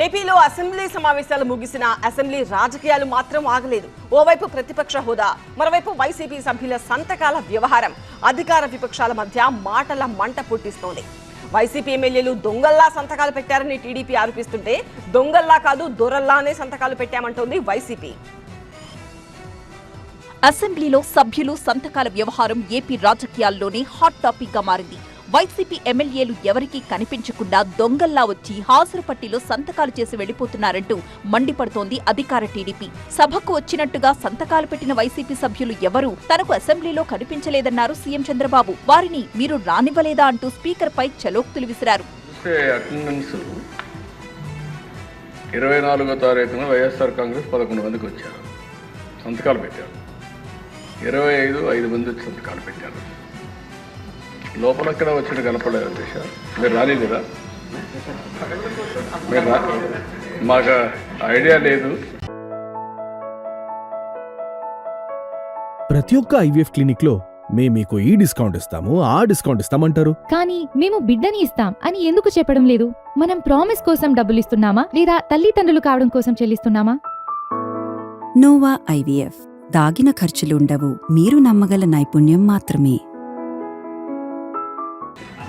ఏపీలో అసెంబ్లీ సమావేశాలు ముగిసిన అసెంబ్లీ రాజకీయాలు మాత్రం ఆగలేదు. ఓవైపు ప్రతిపక్ష హోదా, మరోవైపు వైసీపీ సభ్యుల సంతకాల వ్యవహారం అధికార విపక్షాల మధ్య మాటల మంట పుట్టిస్తోంది. వైసీపీ ఎమ్మెల్యేలు దొంగల్లా సంతకాలు పెట్టారని టీడీపీ ఆరోపిస్తుంటే, దొంగల్లా కాదు దొరల్లానే సంతకాలు పెట్టామంటోంది వైసీపీ. అసెంబ్లీలో సభ్యులు సంతకాల వ్యవహారం ఏపీ రాజకీయాల్లోనే హాట్ టాపిక్ గా మారింది. వైసీపీ ఎమ్మెల్యేలు ఎవరికీ కనిపించకుండా దొంగల్లా వచ్చి హాజరు పట్టిలో సంతకాలు చేసి వెళ్లిపోతున్నారంటూ మండిపడుతోంది అధికార టీడీపీ. సభకు వచ్చినట్టుగా సంతకాలు పెట్టిన వైసీపీ సభ్యులు ఎవరూ తనకు అసెంబ్లీలో కనిపించలేదన్నారు సీఎం చంద్రబాబు. వారిని మీరు రానివ్వలేదా అంటూ స్పీకర్ పై చలోక్తులు విసిరారు. 24వ తారీఖున వైఎస్ఆర్ కాంగ్రెస్ 11 మందికి వచ్చారు, సంతకాలు పెట్టారు. 25 మంది వచ్చి సంతకాలు పెట్టారు. లోపల ఎక్కడ వచ్చిన కనపడలేదు దిశ. మీరు రాలేదా? మీరు మాకు ఐడియా లేదు. ప్రతి ఒక్క ఐవీఎఫ్ క్లినిక్ లో మేము మీకు ఈ డిస్కౌంట్ ఇస్తాము, ఆ డిస్కౌంట్ ఇస్తామంటారు. కానీ మేము బిడ్డని ఇస్తాం అని ఎందుకు చెప్పడం లేదు? మనం ప్రామిస్ కోసం డబ్బులు ఇస్తున్నామా లేదా తల్లిదండ్రులు కావడం కోసం చెల్లిస్తున్నామా? Nova IVF. దాగిన ఖర్చులుండవు, మీరు నమ్మగల నైపుణ్యం మాత్రమే.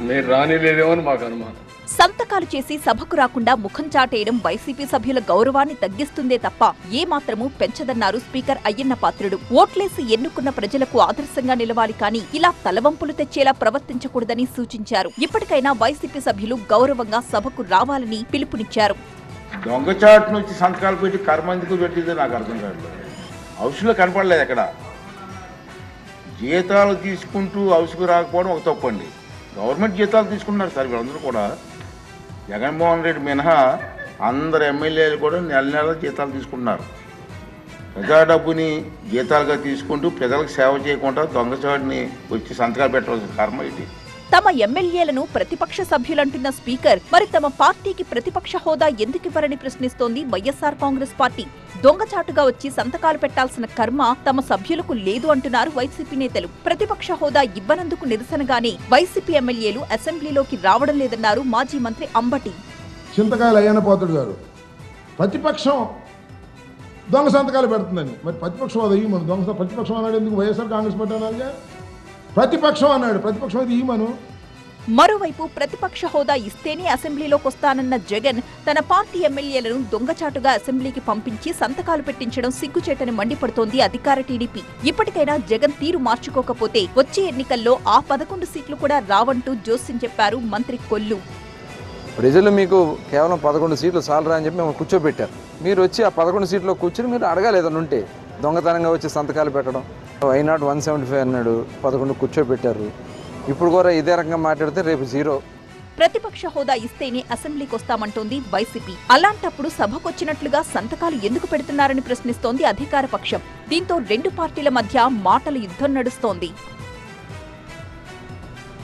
మీరు రానిలేదేమో అని మాకు అనుమానం. సంతకాలు చేసి సభకు రాకుండా ముఖం చాటేయడం వైసీపీ సభ్యుల గౌరవాన్ని తగ్గిస్తుందే తప్ప ఏమాత్రమూ పెంచదన్నారు స్పీకర్ అయ్యన్న పాత్రుడు. ఓట్లేసి ఎన్నుకున్న ప్రజలకు ఆదర్శంగా నిలవాలి కానీ ఇలా తలవంపులు తెచ్చేలా ప్రవర్తించకూడదని సూచించారు. ఇప్పటికైనా వైసీపీ సభ్యులు గౌరవంగా సభకు రావాలని పిలుపునిచ్చారు. దొంగచాటు నుంచి సంతకాలు పెట్టి కర్మందుకు పెట్టింది నాకు అర్థం కాదు. హౌస్లో కనపడలేదు. ఎక్కడ జీతాలు తీసుకుంటూ హౌస్కు రాకపోవడం ఒక తప్పండి. గవర్నమెంట్ జీతాలు తీసుకుంటున్నారు సార్ వీళ్ళందరూ కూడా. జగన్మోహన్ రెడ్డి మినహా అందరు ఎమ్మెల్యేలు కూడా నెల జీతాలు తీసుకుంటున్నారు. ప్రజా డబ్బుని జీతాలుగా తీసుకుంటూ ప్రజలకు సేవ చేయకుండా దొంగచాటుని వచ్చి సంతకాలు పెట్టవలసిన కర్మ ఇది. తమ ఎమ్మెల్యేలను ప్రతిపక్ష సభ్యులంటున్న స్పీకర్ మరి తమ పార్టీకి ప్రతిపక్ష హోదా ఎందుకివ్వరని ప్రశ్నిస్తోంది వైఎస్ఆర్ కాంగ్రెస్ పార్టీ. దొంగచాటుగా వచ్చి సంతకాలు పెట్టాల్సిన కర్మ తమ సభ్యులకు లేదు అంటున్నారు వైసీపీ నేతలు. ప్రతిపక్ష హోదా ఇవ్వనందుకు నిరసనగానే వైసీపీ ఎమ్మెల్యేలు అసెంబ్లీలోకి రావడం లేదన్నారు మాజీ మంత్రి అంబటి. చింతకాయలు అయ్యన్న పోతుడు గారు ప్రతిపక్షం దొంగ సంతకాలు పెడుతుందని, మరి ప్రతిపక్ష హోదా ఈ మన దొంగ ప్రతిపక్షం అన్నాడు ఎందుకు? వైఎస్ఆర్ కాంగ్రెస్ పార్టీ అన్నారుగా ప్రతిపక్షం అన్నాడు. ప్రతిపక్షం అది ఈ మను. మరోవైపు ప్రతిపక్ష హోదా ఇస్తేనే అసెంబ్లీలోకి వస్తానన్న జగన్ తన పార్టీ ఎమ్మెల్యేలను దొంగచాటుగా అసెంబ్లీకి పంపించి సంతకాలు పెట్టించడం సిగ్గుచేటని మండిపడుతోంది అధికార టీడీపీ. ఇప్పటికైనా జగన్ తీరు మార్చుకోకపోతే వచ్చే ఎన్నికల్లో ఆ 11 సీట్లు కూడా రావంటూ జోస్యం చెప్పారు మంత్రి కొల్లు. ప్రజలు మీకు కేవలం 11 సీట్లు చాలరా అని చెప్పి మేము కూర్చోబెట్టారు. మీరు వచ్చి ఆ 11 సీట్లో కూర్చుని మీరు అడగాలేదని ఉంటే దొంగతనంగా వచ్చి సంతకాలు పెట్టడం. వైనాట్ 175 అన్నాడు, 11 కూర్చోబెట్టారు. ఇప్పుడు కూడా ఇదే రకంగా మాట్లాడితే రేపు 0. ప్రతిపక్ష హోదా ఇస్తేనే అసెంబ్లీకి వస్తామంటోంది వైసీపీ. అలాంటప్పుడు సభకొచ్చినట్లుగా సంతకాలు ఎందుకు పెడుతున్నారని ప్రశ్నిస్తోంది అధికార పక్షం. దీంతో రెండు పార్టీల మధ్య మాటల యుద్ధం నడుస్తోంది.